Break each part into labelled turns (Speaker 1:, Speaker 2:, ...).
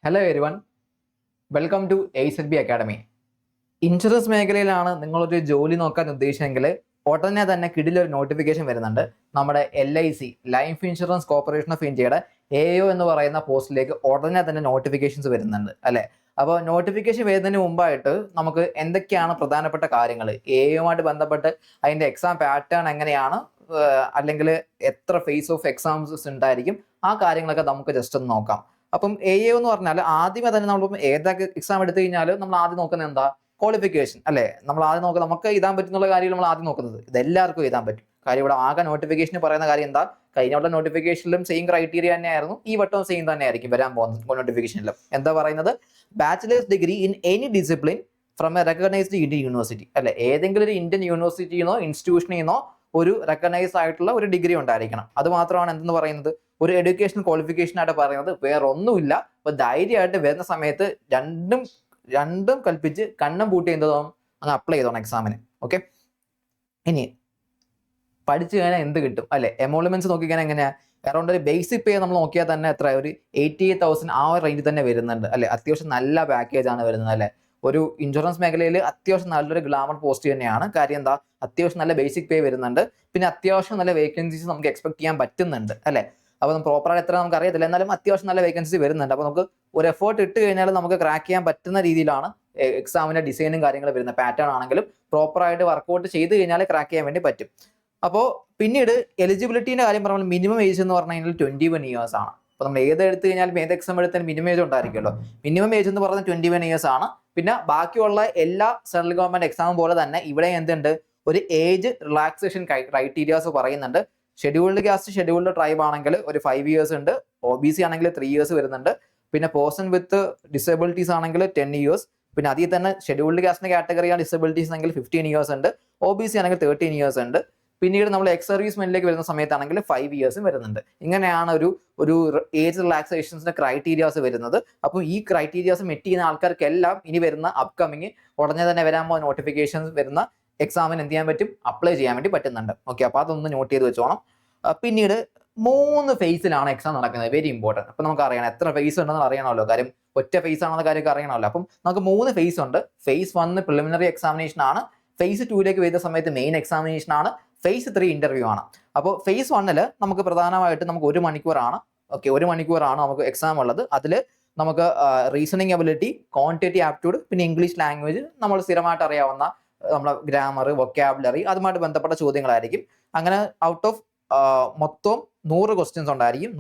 Speaker 1: Hello everyone, welcome to ASLB academy. Insurance മേഖലയിലാണ് നിങ്ങളൊരു ജോലി നോക്കാൻ ഉദ്ദേശിച്ചെങ്കിൽ ഉടനെ തന്നെ കിടിലൊരു നോട്ടിഫിക്കേഷൻ വരുന്നുണ്ട്. നമ്മുടെ LIC life insurance corporation of ഇന്ത്യയുടെ AO എന്ന് പറയുന്ന പോസ്റ്റിലേക്ക് ഉടനെ തന്നെ നോട്ടിഫിക്കേഷൻസ് വരുന്നുണ്ട് അല്ലേ. അപ്പോൾ നോട്ടിഫിക്കേഷൻ വരുന്നതിന് മുമ്പായിട്ട് നമുക്ക് എന്തൊക്കെയാണ് പ്രധാനപ്പെട്ട കാര്യങ്ങൾ, AOയുമായിട്ട് ബന്ധപ്പെട്ട് അതിൻ്റെ എക്സാം പാറ്റേൺ എങ്ങനെയാണ്, അല്ലെങ്കിൽ എത്ര ഫേസ് ഓഫ് എക്സാംസ് ഉണ്ടായിരിക്കും, ആ കാര്യങ്ങളൊക്കെ നമുക്ക് ജസ്റ്റ് ഒന്ന് നോക്കാം. അപ്പം AO എന്ന് പറഞ്ഞാൽ ആദ്യമേ തന്നെ നമ്മൾ ഏതൊക്കെ എക്സാം എടുത്തു കഴിഞ്ഞാൽ നമ്മൾ ആദ്യം നോക്കുന്നത് എന്താ, ക്വാളിഫിക്കേഷൻ അല്ലേ. നമ്മൾ ആദ്യം നോക്കുക നമുക്ക് എഴുതാൻ പറ്റുന്ന കാര്യം നമ്മൾ ആദ്യം നോക്കുന്നത്. ഇത് എല്ലാവർക്കും എഴുതാൻ പറ്റും. കാര്യം ഇവിടെ ആകെ നോട്ടിഫിക്കേഷന് പറയുന്ന കാര്യം എന്താ, കഴിഞ്ഞ വട്ടം നോട്ടിഫിക്കേഷനിലും സെയിം ക്രൈറ്റീരിയ തന്നെയായിരുന്നു, ഈ വട്ടവും സെയിം തന്നെയായിരിക്കും വരാൻ പോകുന്നത് നോട്ടിഫിക്കേഷനിലും. എന്താ പറയുന്നത്, bachelors degree in any discipline from a recognised Indian university അല്ലെ. ഏതെങ്കിലും ഒരു ഇന്ത്യൻ യൂണിവേഴ്സിറ്റിന്നോ ഇൻസ്റ്റിറ്റ്യൂഷനിൽ നിന്നോ ഒരു റെക്കഗ്നൈസ് ആയിട്ടുള്ള ഒരു ഡിഗ്രി ഉണ്ടായിരിക്കണം. അത് മാത്രമാണ് എന്തെന്ന് പറയുന്നത്, ഒരു എഡ്യൂക്കേഷൻ ക്വാളിഫിക്കേഷൻ ആയിട്ട് പറയുന്നത്. വേറെ ഒന്നുമില്ല. അപ്പൊ ധൈര്യമായിട്ട് വരുന്ന സമയത്ത് രണ്ടും കൽപ്പിച്ച് കണ്ണും പൂട്ടി എന്തോ അങ്ങ് അപ്ലൈ ചെയ്തോണം എക്സാമിന്. ഓക്കെ, ഇനി പഠിച്ചു കഴിഞ്ഞാൽ എന്ത് കിട്ടും അല്ലെ. എമോളുമെന്റ്സ് നോക്കിക്കഴിഞ്ഞാൽ എങ്ങനെയാ, അറൗണ്ട് ഒരു ബേസിക് പേ നമ്മൾ നോക്കിയാൽ തന്നെ എത്ര, ഒരു 88,000 ആ ഒരു റേഞ്ചിൽ തന്നെ വരുന്നുണ്ട് അല്ലെ. അത്യാവശ്യം നല്ല പാക്കേജ് ആണ് വരുന്നത് അല്ലെ. ഒരു ഇൻഷുറൻസ് മേഖലയിൽ അത്യാവശ്യം നല്ലൊരു ഗ്ലാമർ പോസ്റ്റ് തന്നെയാണ്. കാര്യം എന്താ, അത്യാവശ്യം നല്ല ബേസിക് പേ വരുന്നുണ്ട്, പിന്നെ അത്യാവശ്യം നല്ല വേക്കൻസീസ് നമുക്ക് എക്സ്പെക്ട് ചെയ്യാൻ പറ്റുന്നുണ്ട് അല്ലെ. അപ്പോൾ പ്രോപ്പറായിട്ട് എത്ര നമുക്ക് അറിയത്തില്ല, എന്നാലും അത്യാവശ്യം നല്ല വേക്കൻസി വരുന്നുണ്ട്. അപ്പോൾ നമുക്ക് ഒരു എഫേർട്ട് ഇട്ട് കഴിഞ്ഞാൽ നമുക്ക് ക്രാക്ക് ചെയ്യാൻ പറ്റുന്ന രീതിയിലാണ് എക്സാമിന്റെ ഡിസൈനും കാര്യങ്ങളും വരുന്ന പാറ്റേൺ ആണെങ്കിലും പ്രോപ്പറായിട്ട് വർക്കൗട്ട് ചെയ്ത് കഴിഞ്ഞാൽ ക്രാക്ക് ചെയ്യാൻ വേണ്ടി പറ്റും. അപ്പോൾ പിന്നീട് എലിജിബിലിറ്റിന്റെ കാര്യം പറഞ്ഞാൽ മിനിമം ഏജ് എന്ന് പറഞ്ഞു കഴിഞ്ഞാൽ 21 ഇയേഴ്സ് ആണ്. അപ്പോൾ നമ്മൾ ഏത് എടുത്തു കഴിഞ്ഞാലും ഏത് എക്സാം എടുത്താലും മിനിമം ഏജ് ഉണ്ടായിരിക്കുമല്ലോ. മിനിമം ഏജ് എന്ന് പറഞ്ഞാൽ 21 ഇയേഴ്സ് ആണ്. പിന്നെ ബാക്കിയുള്ള എല്ലാ സെൻട്രൽ ഗവൺമെന്റ് എക്സാം പോലെ തന്നെ ഇവിടെ എന്തുണ്ട്, ഒരു ഏജ് റിലാക്സേഷൻ ക്രൈറ്റീരിയാസ് പറയുന്നുണ്ട്. ഷെഡ്യൂൾഡ് കാസ്റ്റ് ഷെഡ്യൂൾഡ് ട്രൈബ് ആണെങ്കിൽ ഒരു 5 ഇയേഴ്സ് ഉണ്ട്, OBC ആണെങ്കിൽ 3 ഇയേഴ്സ് വരുന്നുണ്ട്, പിന്നെ പേഴ്സൺ വിത്ത് ഡിസബിലിറ്റീസ് ആണെങ്കിൽ 10 ഇയേഴ്സ്, പിന്നെ അതിൽ തന്നെ ഷെഡ്യൂൾഡ് കാസ്റ്റിന്റെ കാറ്റഗറിയാണ് ഡിസബിലിറ്റീസ് ആണെങ്കിൽ 15 ഇയേഴ്സ് ഉണ്ട്, OBC ആണെങ്കിൽ 13 ഇയേഴ്സ് ഉണ്ട്. പിന്നീട് നമ്മൾ എക്സ് സർവീസ്മെന്റിലേക്ക് വരുന്ന സമയത്താണെങ്കിൽ 5 ഇയേഴ്സും വരുന്നുണ്ട്. ഇങ്ങനെയാണ് ഒരു ഏജ് റിലാക്സേഷൻസിന്റെ ക്രൈറ്റീരിയാസ് വരുന്നത്. അപ്പോൾ ഈ ക്രൈറ്റീരിയാസ് മെറ്റ് ചെയ്യുന്ന ആൾക്കാർക്കെല്ലാം ഇനി വരുന്ന അപ്കമിങ് ഉടനെ തന്നെ വരാൻ പോകുന്ന നോട്ടിഫിക്കേഷൻസ് വരുന്ന എക്സാമിന് എന്ത് ചെയ്യാൻ പറ്റും, അപ്ലൈ ചെയ്യാൻ വേണ്ടി പറ്റുന്നുണ്ട്. ഓക്കെ, അപ്പോൾ അതൊന്ന് നോട്ട് ചെയ്ത് വെച്ചോണം. പിന്നീട് 3 ഫേസിലാണ് എക്സാം നടക്കുന്നത്, വെരി ഇമ്പോർട്ടൻറ്റ്. അപ്പം നമുക്ക് അറിയണം എത്ര ഫേസ് ഉണ്ടെന്ന് അറിയണമല്ലോ. കാര്യം ഒറ്റ ഫേസ് ആണെന്ന കാര്യമൊക്കെ അറിയണമല്ലോ. അപ്പം നമുക്ക് 3 ഫേസ് ഉണ്ട്. ഫേസ് 1 പ്രിലിമിനറി എക്സാമിനേഷൻ ആണ്, ഫേസ് 2ലേക്ക് വരുന്ന സമയത്ത് മെയിൻ എക്സാമിനേഷൻ ആണ്, ഫേസ് 3 ഇന്റർവ്യൂ ആണ്. അപ്പോൾ ഫേസ് 1 നമുക്ക് പ്രധാനമായിട്ട് നമുക്ക് 1 മണിക്കൂറാണ്. ഓക്കെ, 1 മണിക്കൂറാണ് നമുക്ക് എക്സാം ഉള്ളത്. അതിൽ നമുക്ക് റീസണിങ് എബിലിറ്റി, ക്വാണ്ടിറ്റേറ്റീവ് ആപ്റ്റ്യൂഡ്, പിന്നെ ഇംഗ്ലീഷ് ലാംഗ്വേജ് നമ്മൾ സ്ഥിരമായിട്ട് അറിയാവുന്ന നമ്മളെ ഗ്രാമർ, വൊക്കാബുലറി, അതുമായിട്ട് ബന്ധപ്പെട്ട ചോദ്യങ്ങളായിരിക്കും. അങ്ങനെ ഔട്ട് ഓഫ് മൊത്തം 100 ക്വസ്റ്റ്യൻസ് ഉണ്ടായിരിക്കും.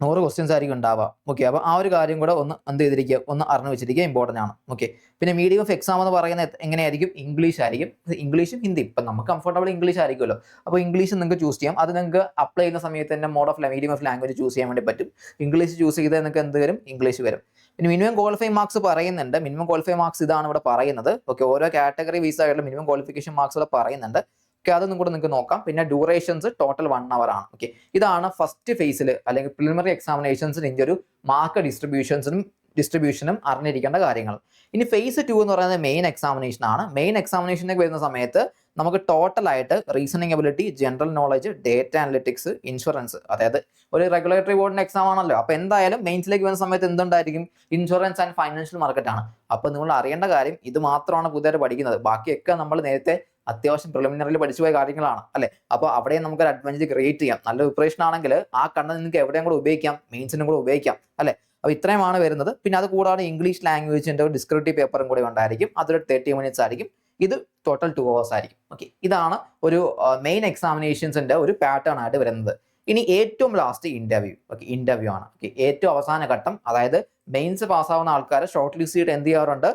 Speaker 1: 100 ക്വസ്റ്റ്യൻസ് ആയിരിക്കും ഉണ്ടാവുക. ഓക്കെ, അപ്പോൾ ആ ഒരു കാര്യം കൂടെ ഒന്ന് എന്ത് ചെയ്തിരിക്കുക, ഒന്ന് അറിഞ്ഞു വെച്ചിരിക്കുക, ഇമ്പോർട്ടൻ്റ് ആണ്. ഓക്കെ, പിന്നെ മീഡിയം ഓഫ് എക്സാം എന്ന് പറയുന്നത് എങ്ങനെയായിരിക്കും, ഇംഗ്ലീഷ് ആയിരിക്കും. ഇംഗ്ലീഷും ഹിന്ദിയും ഇപ്പം നമുക്ക് കംഫർട്ടബിൾ ഇംഗ്ലീഷ് ആയിരിക്കുമല്ലോ. അപ്പോൾ ഇംഗ്ലീഷ് നിങ്ങൾക്ക് ചൂസ് ചെയ്യാം. അത് നിങ്ങൾക്ക് അപ്ലൈ ചെയ്യുന്ന സമയത്ത് തന്നെ മീഡിയം ഓഫ് ലാംഗ്വേജ് ചൂസ് ചെയ്യാൻ വേണ്ടി പറ്റും. ഇംഗ്ലീഷ് ചൂസ് ചെയ്താൽ നിങ്ങൾക്ക് എന്ത് വരും, ഇംഗ്ലീഷ് വരും. പിന്നെ മിനിമം ക്വാളിഫൈങ് മാർക്സ് പറയുന്നുണ്ട്. മിനിമം ക്വാളിഫൈങ് മാർക്സ് ഇതാണ് ഇവിടെ പറയുന്നത്. ഓക്കെ, ഓരോ കാറ്റഗറി വൈസ് ആയിട്ടുള്ള മിനിമം ക്വാളിഫിക്കേഷൻ മാർക്സ് ഇവിടെ പറയുന്നുണ്ട്. ഓക്കെ, അതൊന്നും കൂടെ നിങ്ങൾക്ക് നോക്കാം. പിന്നെ ഡ്യൂറേഷൻസ് ടോട്ടൽ 1 hour ആണ്. ഓക്കെ, ഇതാണ് ഫസ്റ്റ് ഫേസിൽ അല്ലെങ്കിൽ പ്രിലിമിനറി എക്സാമിനേഷൻസിന് ഇതിൻ്റെ ഒരു മാർക്ക് ഡിസ്ട്രിബ്യൂഷനും അറിഞ്ഞിരിക്കേണ്ട കാര്യങ്ങൾ. ഇനി ഫേസ് 2 എന്ന് പറയുന്നത് മെയിൻ എക്സാമിനേഷൻ ആണ്. മെയിൻ എക്സാമിനേഷനിലേക്ക് വരുന്ന സമയത്ത് നമുക്ക് ടോട്ടലായിട്ട് reasoning ability, general knowledge, data analytics, insurance, അതായത് ഒരു റെഗുലേറ്ററി ബോർഡിന്റെ എക്സാം ആണല്ലോ. അപ്പോൾ എന്തായാലും മെയിൻസിലേക്ക് വരുന്ന സമയത്ത് എന്തുണ്ടായിരിക്കും, ഇൻഷുറൻസ് ആൻഡ് ഫൈനാൻഷ്യൽ മാർക്കറ്റ് ആണ്. അപ്പോൾ നിങ്ങൾ അറിയേണ്ട കാര്യം ഇത് മാത്രമാണ് പുതിയതായിട്ട് പഠിക്കുന്നത്. ബാക്കിയൊക്കെ നമ്മൾ നേരത്തെ അത്യാവശ്യം പ്രിലിമിനറിയിൽ പഠിച്ചു പോയ കാര്യങ്ങളാണ് അല്ലെ. അപ്പോൾ അവിടെ നമുക്ക് ഒരു അഡ്വാൻറ്റേജ് ക്രിയേറ്റ് ചെയ്യാം. നല്ല പ്രിപ്പറേഷൻ ആണെങ്കിൽ ആ കണ്ടന്റ് നിങ്ങൾക്ക് എവിടെയും കൂടെ ഉപയോഗിക്കാം, മെയിൻസിനും കൂടെ ഉപയോഗിക്കാം അല്ലെ. അപ്പോൾ ഇത്രയുമാണ് വരുന്നത്. പിന്നെ അത് കൂടാതെ ഇംഗ്ലീഷ് ലാംഗ്വേജിന്റെ ഒരു ഡിസ്ക്രിപ്റ്റീവ് പേപ്പറും കൂടെ ഉണ്ടായിരിക്കും. അതൊരു 30 minutes ആയിരിക്കും. ഇത് ടോട്ടൽ 2 hours ആയിരിക്കും. ഓക്കെ, ഇതാണ് ഒരു മെയിൻ എക്സാമിനേഷൻസിന്റെ ഒരു പാറ്റേൺ ആയിട്ട് വരുന്നത്. ഇനി ഏറ്റവും ലാസ്റ്റ് ഇന്റർവ്യൂ. ഓക്കെ, ഇന്റർവ്യൂ ആണ്. ഓക്കെ, ഏറ്റവും അവസാന ഘട്ടം. അതായത് മെയിൻസ് പാസ്സാവുന്ന ആൾക്കാരെ ഷോർട്ട് ലിസ്റ്റ് ചെയ്തിട്ട് എന്ത് ചെയ്യാറുണ്ട്,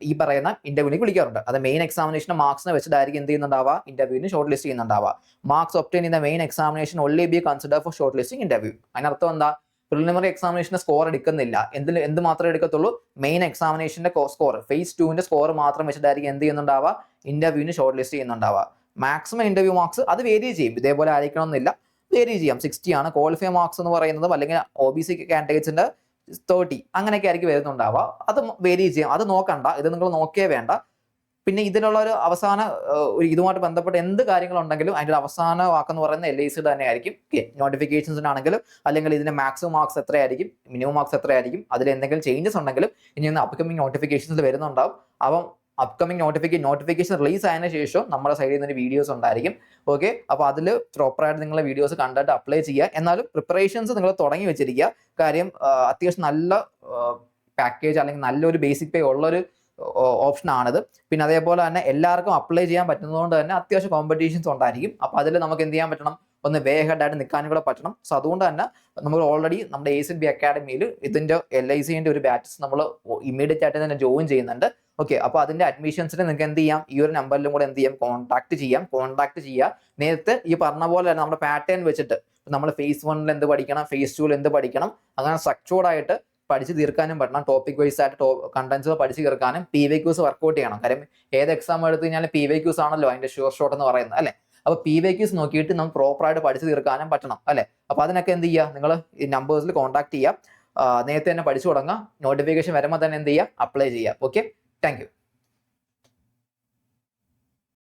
Speaker 1: ഈ പറയുന്ന ഇന്റർവ്യൂവിലേക്ക് വിളിക്കാറുണ്ട്. അത് മെയിൻ എക്സാമിനേഷൻ മാർക്സിനെ വെച്ചിട്ടായിരിക്കും എന്ത് ചെയ്യുന്നുണ്ടാവുക, ഇന്റർവ്യൂവിന് ഷോർട്ട് ലിസ്റ്റ് ചെയ്യുന്നുണ്ടാവുക. Marks obtain in the main examination only be consider for short listing interview. അതിനർത്ഥം എന്താ, പ്രിലിമിനറി എക്സാമിനേഷന്റെ സ്കോർ എടുക്കുന്നില്ല. എന്ത് മാത്രമേ എടുക്കത്തുള്ളൂ, മെയിൻ എക്സാമിനേഷന്റെ സ്കോർ, ഫേസ് 2ന്റെ സ്കോർ മാത്രം വെച്ചിട്ടായിരിക്കും എന്ത് ചെയ്യുന്നുണ്ടാവുക, ഇന്റർവ്യൂവിന് ഷോർട്ട് ലിസ്റ്റ് ചെയ്യുന്നുണ്ടാവുക. മാക്സിമം ഇന്റർവ്യൂ മാർക്സ് അത് വേരി ചെയ്യും. ഇതേപോലെ ആയിരിക്കണം എന്നില്ല, വേരി ചെയ്യാം. 60 ആണ് ക്വാളിഫൈ മാർക്സ് എന്ന് പറയുന്നത്. അല്ലെങ്കിൽ OBC കാൻഡിഡേറ്റ്സിന്റെ 30 അങ്ങനെയൊക്കെ ആയിരിക്കും വരുന്നുണ്ടാവുക. അത് വേരി ചെയ്യാം. അത് നോക്കണ്ട, ഇത് നിങ്ങൾ നോക്കിയേ വേണ്ട. പിന്നെ ഇതിനുള്ള ഒരു അവസാന ഇതുമായിട്ട് ബന്ധപ്പെട്ട എന്ത് കാര്യങ്ങളുണ്ടെങ്കിലും അതിൻ്റെ ഒരു അവസാന വാക്കെന്ന് പറയുന്നത് LIC തന്നെ ആയിരിക്കും. ഓക്കെ, നോട്ടിഫിക്കേഷൻസിനാണെങ്കിലും അല്ലെങ്കിൽ ഇതിന്റെ മാക്സിമം മാർക്സ് എത്രയായിരിക്കും, മിനിമം മാർക്സ് എത്രയായിരിക്കും, അതിൽ എന്തെങ്കിലും ചേഞ്ചസ് ഉണ്ടെങ്കിലും ഇനി ഒന്ന് അപ്കമിങ് നോട്ടിഫിക്കേഷൻസിൽ വരുന്നുണ്ടാവും. അപ്പം അപ്കമിങ് നോട്ടിഫിക്കേഷൻ റിലീസ് ആയതിനു ശേഷം നമ്മുടെ സൈഡിൽ നിന്ന് വീഡിയോസ് ഉണ്ടായിരിക്കും. ഓക്കെ, അപ്പോൾ അതിൽ പ്രോപ്പറായിട്ട് നിങ്ങൾ വീഡിയോസ് കണ്ടിട്ട് അപ്ലൈ ചെയ്യുക. എന്നാലും പ്രിപ്പറേഷൻസ് നിങ്ങൾ തുടങ്ങി വെച്ചിരിക്കുക. കാര്യം അത്യാവശ്യം നല്ല പാക്കേജ് അല്ലെങ്കിൽ നല്ലൊരു ബേസിക് പേ ഉള്ളൊരു ഓപ്ഷൻ ആണിത്. പിന്നെ അതേപോലെ തന്നെ എല്ലാവർക്കും അപ്ലൈ ചെയ്യാൻ പറ്റുന്നതുകൊണ്ട് തന്നെ അത്യാവശ്യം കോമ്പറ്റീഷൻസ് ഉണ്ടായിരിക്കും. അപ്പോൾ അതിൽ നമുക്ക് എന്ത് ചെയ്യാൻ പറ്റണം, ഒന്ന് വേ ഹെഡ് ആയിട്ട് നിൽക്കാനും കൂടെ പറ്റണം. സോ അതുകൊണ്ട് തന്നെ നമ്മൾ ഓൾറെഡി നമ്മുടെ ASLB അക്കാഡമിയിൽ ഇതിന്റെ LICന്റെ ഒരു ബാച്ചസ് നമ്മൾ ഇമ്മീഡിയറ്റ് ആയിട്ട് തന്നെ ജോയിൻ ചെയ്യുന്നുണ്ട്. ഓക്കെ, അപ്പോൾ അതിന്റെ അഡ്മിഷൻസിന് നിങ്ങൾക്ക് എന്ത് ചെയ്യാം, ഈ ഒരു നമ്പറിലും കൂടെ എന്ത് ചെയ്യാം, കോൺടാക്ട് ചെയ്യുക. നേരത്തെ ഈ പറഞ്ഞ പോലെ തന്നെ നമ്മുടെ പാറ്റേൺ വെച്ചിട്ട് നമ്മൾ phase 1 എന്ത് പഠിക്കണം, phase 2 എന്ത് പഠിക്കണം, അങ്ങനെ സ്ട്രക്ചേർഡ് ആയിട്ട് പഠിച്ച് തീർക്കാനും പറ്റണം. ടോപ്പിക് വൈസ് ആയിട്ട് കണ്ടന്റ്സ് പഠിച്ച് തീർക്കാനും PYQs വർക്ക്ഔട്ട് ചെയ്യണം. കാര്യം ഏത് എക്സാം എടുത്തു കഴിഞ്ഞാൽ PYQs ആണല്ലോ അതിന്റെ ഷുവർ ഷോട്ട് എന്ന് പറയുന്നത് അല്ലേ. അപ്പോൾ PYQs നോക്കിയിട്ട് നമുക്ക് പ്രോപ്പറായിട്ട് പഠിച്ച് തീർക്കാനും പറ്റണം അല്ലേ. അപ്പോൾ അതിനൊക്കെ എന്ത് ചെയ്യുക, നിങ്ങൾ ഈ നമ്പേഴ്സിൽ കോൺടാക്ട് ചെയ്യുക. നേരത്തെ തന്നെ പഠിച്ചു തുടങ്ങുക. നോട്ടിഫിക്കേഷൻ വരുമ്പോൾ തന്നെ എന്ത് ചെയ്യുക, അപ്ലൈ ചെയ്യുക. Okay, thank you.